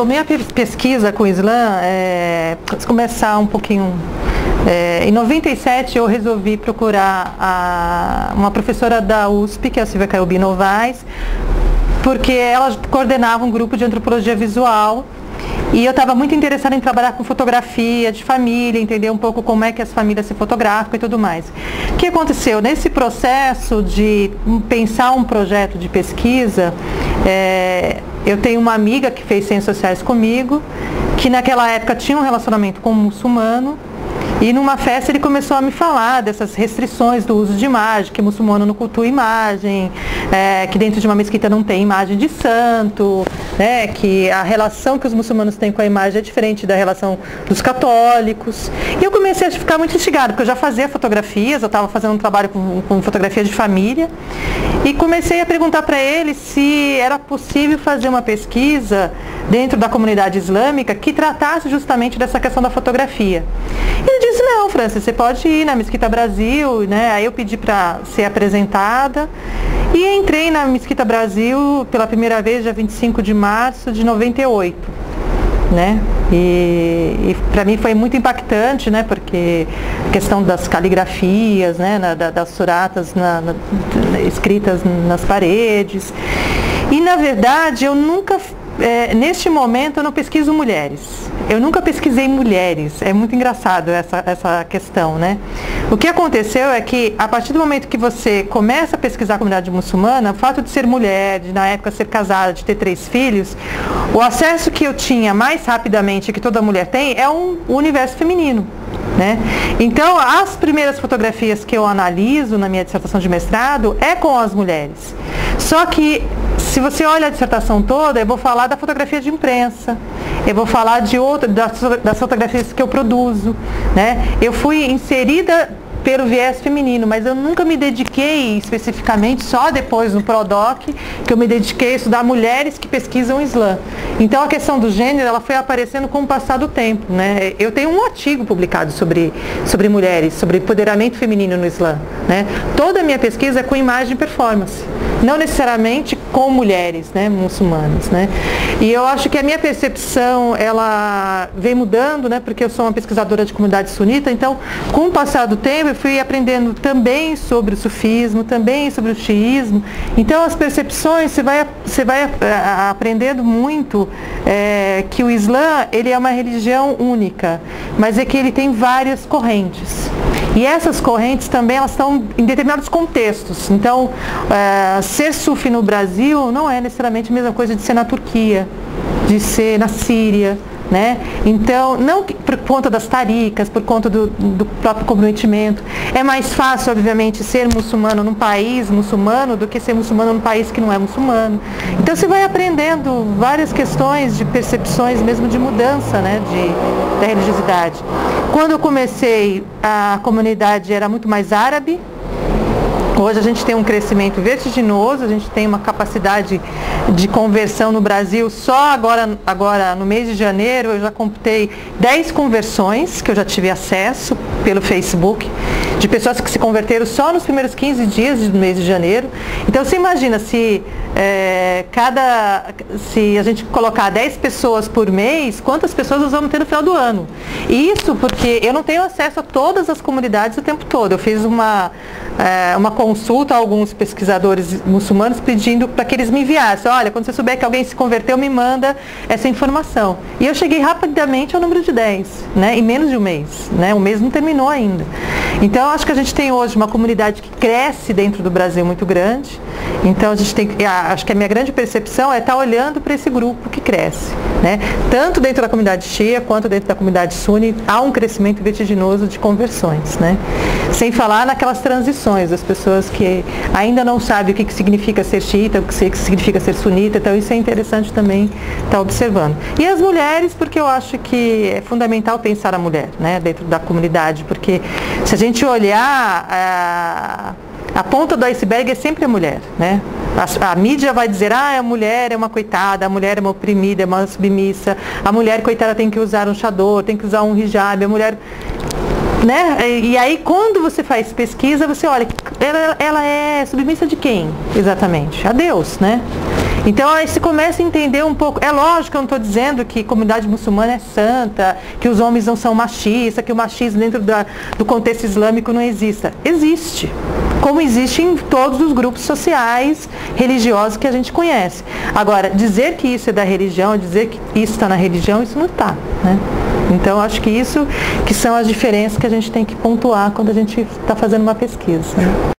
a minha pesquisa com o Islã, começar um pouquinho... em 97 eu resolvi procurar uma professora da USP, que é a Silvia Caiobi Novaes, porque ela coordenava um grupo de antropologia visual e eu estava muito interessada em trabalhar com fotografia de família, entender um pouco como é que as famílias se fotografam e tudo mais. O que aconteceu? Nesse processo de pensar um projeto de pesquisa, eu tenho uma amiga que fez ciências sociais comigo, que naquela época tinha um relacionamento com um muçulmano, e numa festa ele começou a me falar dessas restrições do uso de imagem, que muçulmano não cultua imagem, que dentro de uma mesquita não tem imagem de santo, né, que a relação que os muçulmanos têm com a imagem é diferente da relação dos católicos. E eu comecei a ficar muito instigada, porque eu já fazia fotografias, eu estava fazendo um trabalho com fotografia de família, e comecei a perguntar para ele se era possível fazer uma pesquisa dentro da comunidade islâmica que tratasse justamente dessa questão da fotografia. Ele disse, não, Francis, você pode ir na Mesquita Brasil, né? Aí eu pedi para ser apresentada e entrei na Mesquita Brasil pela primeira vez, dia 25 de março de 98, né? E para mim foi muito impactante, né? Porque a questão das caligrafias, né? Das suratas escritas nas paredes. E na verdade eu nunca... neste momento eu não pesquiso mulheres. Eu nunca pesquisei mulheres. É muito engraçado essa questão, né? O que aconteceu é que a partir do momento que você começa a pesquisar a comunidade muçulmana, o fato de ser mulher, de na época ser casada, de ter 3 filhos, o acesso que eu tinha mais rapidamente, que toda mulher tem, é o universo feminino, né? Então, as primeiras fotografias que eu analiso na minha dissertação de mestrado é com as mulheres. Só que, se você olha a dissertação toda, eu vou falar da fotografia de imprensa, eu vou falar das fotografias que eu produzo, né? Eu fui inserida pelo viés feminino, mas eu nunca me dediquei especificamente, só depois no PRODOC, que eu me dediquei a estudar mulheres que pesquisam o Islã. Então a questão do gênero, ela foi aparecendo com o passar do tempo, né? Eu tenho um artigo publicado sobre mulheres, sobre empoderamento feminino no Islã, né? Toda a minha pesquisa é com imagem e performance, não necessariamente com mulheres, né, muçulmanas, né? E eu acho que a minha percepção, ela vem mudando, né, porque eu sou uma pesquisadora de comunidade sunita, então, com o passar do tempo, eu fui aprendendo também sobre o sufismo, também sobre o xiismo. Então, as percepções, você vai aprendendo muito que o Islã, ele é uma religião única, mas é que ele tem várias correntes. E essas correntes também, elas estão em determinados contextos. Então, ser sufi no Brasil não é necessariamente a mesma coisa de ser na Turquia, de ser na Síria, né? Então, não por conta das taricas, por conta do próprio comprometimento. É mais fácil, obviamente, ser muçulmano num país muçulmano do que ser muçulmano num país que não é muçulmano. Então, você vai aprendendo várias questões de percepções, mesmo de mudança, né, da religiosidade. Quando eu comecei, a comunidade era muito mais árabe. Hoje a gente tem um crescimento vertiginoso, a gente tem uma capacidade de conversão no Brasil. Só agora no mês de janeiro, eu já computei 10 conversões que eu já tive acesso pelo Facebook, de pessoas que se converteram só nos primeiros 15 dias do mês de janeiro. Então você imagina se a gente colocar 10 pessoas por mês, quantas pessoas nós vamos ter no final do ano? Isso porque eu não tenho acesso a todas as comunidades o tempo todo. Eu fiz uma consulta a alguns pesquisadores muçulmanos pedindo para que eles me enviassem. Olha, quando você souber que alguém se converteu, me manda essa informação. E eu cheguei rapidamente ao número de 10, né, em menos de um mês. Né, o mês não terminou ainda. Então, acho que a gente tem hoje uma comunidade que cresce dentro do Brasil muito grande. Então, acho que a minha grande percepção é estar olhando para esse grupo que cresce, né? Tanto dentro da comunidade Shia quanto dentro da comunidade Sunni, há um crescimento vertiginoso de conversões, né? Sem falar naquelas transições das pessoas que ainda não sabem o que significa ser xiita, o que significa ser sunita. Então, isso é interessante também estar observando. E as mulheres, porque eu acho que é fundamental pensar a mulher, né, dentro da comunidade, porque se a gente olhar, a ponta do iceberg é sempre a mulher, né? A mídia vai dizer, a mulher é uma coitada, a mulher é uma oprimida, é uma submissa, a mulher coitada tem que usar um chador, tem que usar um hijab, a mulher... Né? E aí, quando você faz pesquisa, você olha, ela é submissa de quem, exatamente? A Deus, né? Então aí se começa a entender um pouco, é lógico que eu não estou dizendo que a comunidade muçulmana é santa, que os homens não são machistas, que o machismo dentro do contexto islâmico não exista. Existe, como existe em todos os grupos sociais, religiosos que a gente conhece. Agora, dizer que isso é da religião, dizer que isso está na religião, isso não está, né? Então, acho que isso que são as diferenças que a gente tem que pontuar quando a gente está fazendo uma pesquisa, né?